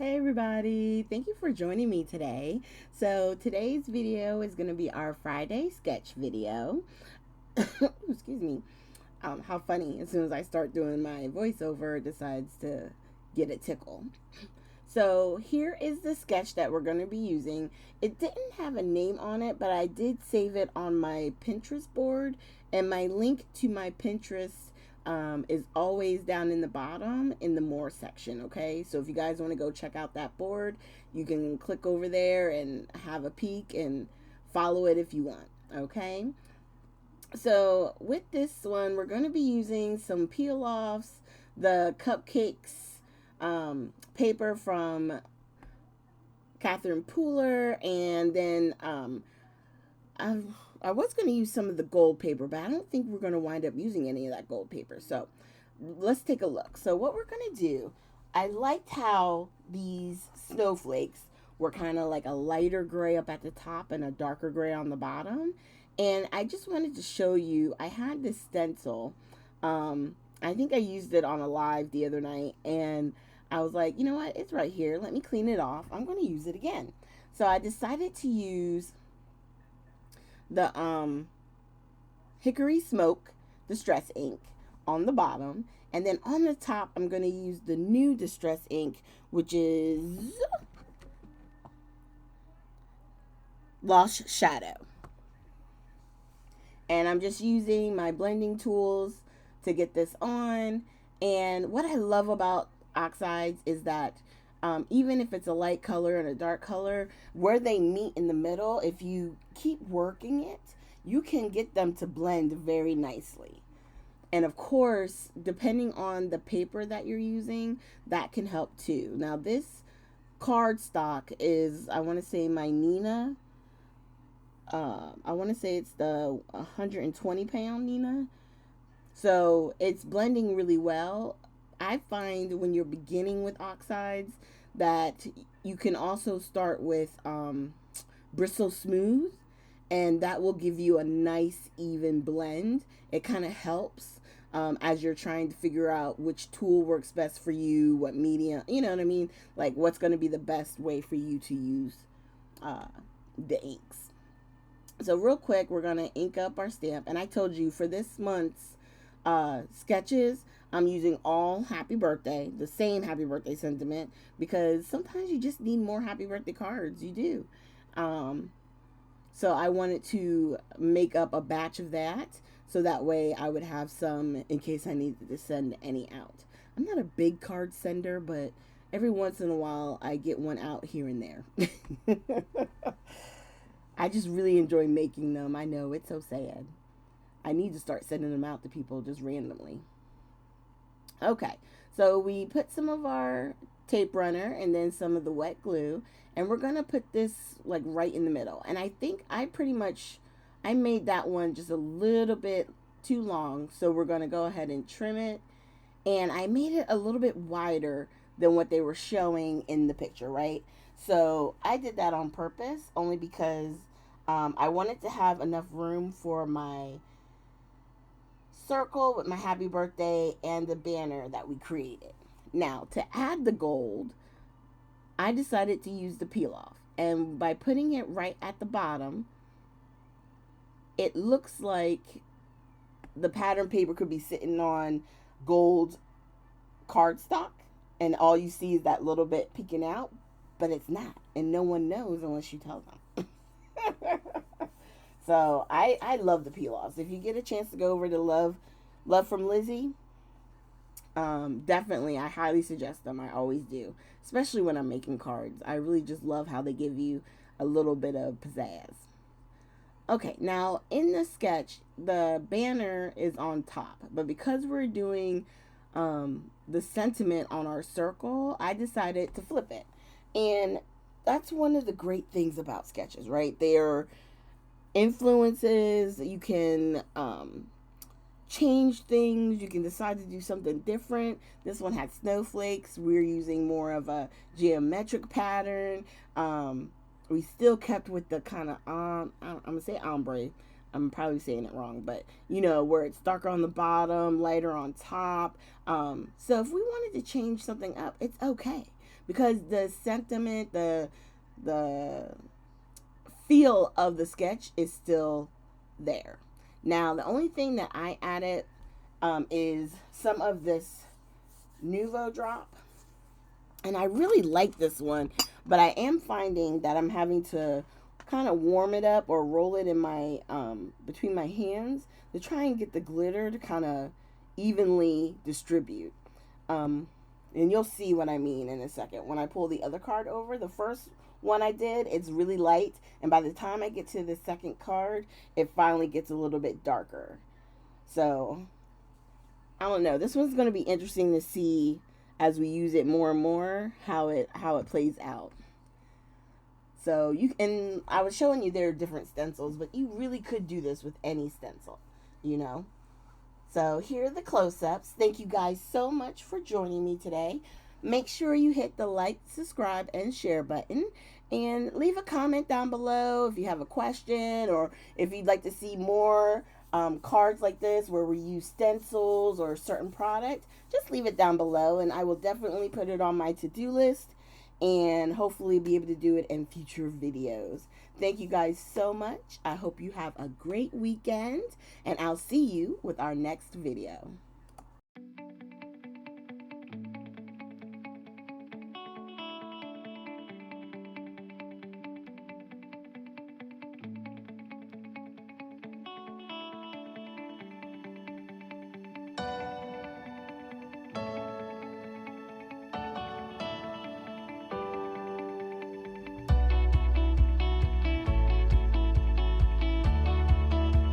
Hey everybody, thank you for joining me today. So today's video is going to be our Friday sketch video. Excuse me. How funny, as soon as I start doing my voiceover, it decides to get a tickle. So here is the sketch that we're going to be using. It didn't have a name on it, but I did save it on my Pinterest board, and my link to my Pinterest is always down in the bottom in the more section. Okay, so if you guys want to go check out that board, you can click over there and have a peek and follow it if you want. Okay, so with this one, we're going to be using some peel offs, the cupcakes paper from Catherine Pooler, and then I was going to use some of the gold paper, but I don't think we're going to wind up using any of that gold paper. So let's take a look. So what we're going to do, I liked how these snowflakes were kind of like a lighter gray up at the top and a darker gray on the bottom. And I just wanted to show you, I had this stencil. I think I used it on a live the other night, and I was like, you know what, it's right here. Let me clean it off. I'm going to use it again. So I decided to use the Hickory Smoke Distress ink on the bottom, and then on the top I'm going to use the new Distress ink, which is Lost Shadow. And I'm just using my blending tools to get this on. And what I love about oxides is that even if it's a light color and a dark color, where they meet in the middle, if you keep working it, you can get them to blend very nicely. And of course, depending on the paper that you're using, that can help too. Now, this cardstock is, I want to say, my Neenah. I want to say it's the 120-pound Neenah. So it's blending really well. I find when you're beginning with oxides that you can also start with Bristol Smooth, and that will give you a nice even blend. It kind of helps as you're trying to figure out which tool works best for you, what medium, you know what I mean? Like what's going to be the best way for you to use uh, the inks. So real quick, we're going to ink up our stamp. And I told you for this month's sketches, I'm using all happy birthday, the same happy birthday sentiment, because sometimes you just need more happy birthday cards. You do. So I wanted to make up a batch of that, so that way I would have some in case I needed to send any out. I'm not a big card sender, but every once in a while I get one out here and there. I just really enjoy making them. I know, it's so sad. I need to start sending them out to people just randomly. Okay, so we put some of our tape runner and then some of the wet glue, and we're gonna put this like right in the middle. And I think I made that one just a little bit too long, so we're gonna go ahead and trim it. And I made it a little bit wider than what they were showing in the picture, right? So I did that on purpose, only because I wanted to have enough room for my circle with my happy birthday and the banner that we created. Now, to add the gold, I decided to use the peel off. And by putting it right at the bottom, it looks like the pattern paper could be sitting on gold cardstock, and all you see is that little bit peeking out, but it's not. And no one knows unless you tell them. So I love the peel offs. If you get a chance to go over to Love from Lizzie, definitely I highly suggest them. I always do, especially when I'm making cards. I really just love how they give you a little bit of pizzazz. Okay, now in the sketch, the banner is on top, but because we're doing the sentiment on our circle, I decided to flip it. And that's one of the great things about sketches, right? They're influences. You can change things. You can decide to do something different. This one had snowflakes. We're using more of a geometric pattern. We still kept with the kind of I'm gonna say ombre. I'm probably saying it wrong, but you know, where it's darker on the bottom, lighter on top. So if we wanted to change something up, it's okay, because the sentiment, the feel of the sketch is still there. Now, the only thing that I added is some of this Nuvo drop. And I really like this one, but I am finding that I'm having to kind of warm it up or roll it in my between my hands to try and get the glitter to kind of evenly distribute. Um, and you'll see what I mean in a second. When I pull the other card over, the first one I did, it's really light, and by the time I get to the second card, it finally gets a little bit darker. So I don't know. This one's going to be interesting to see as we use it more and more how it plays out. So you, and I was showing you there are different stencils, but you really could do this with any stencil, you know. So here are the close-ups. Thank you guys so much for joining me today. Make sure you hit the like, subscribe, and share button. And leave a comment down below if you have a question or if you'd like to see more cards like this where we use stencils or a certain product. Just leave it down below and I will definitely put it on my to-do list and hopefully be able to do it in future videos. Thank you guys so much. I hope you have a great weekend and I'll see you with our next video.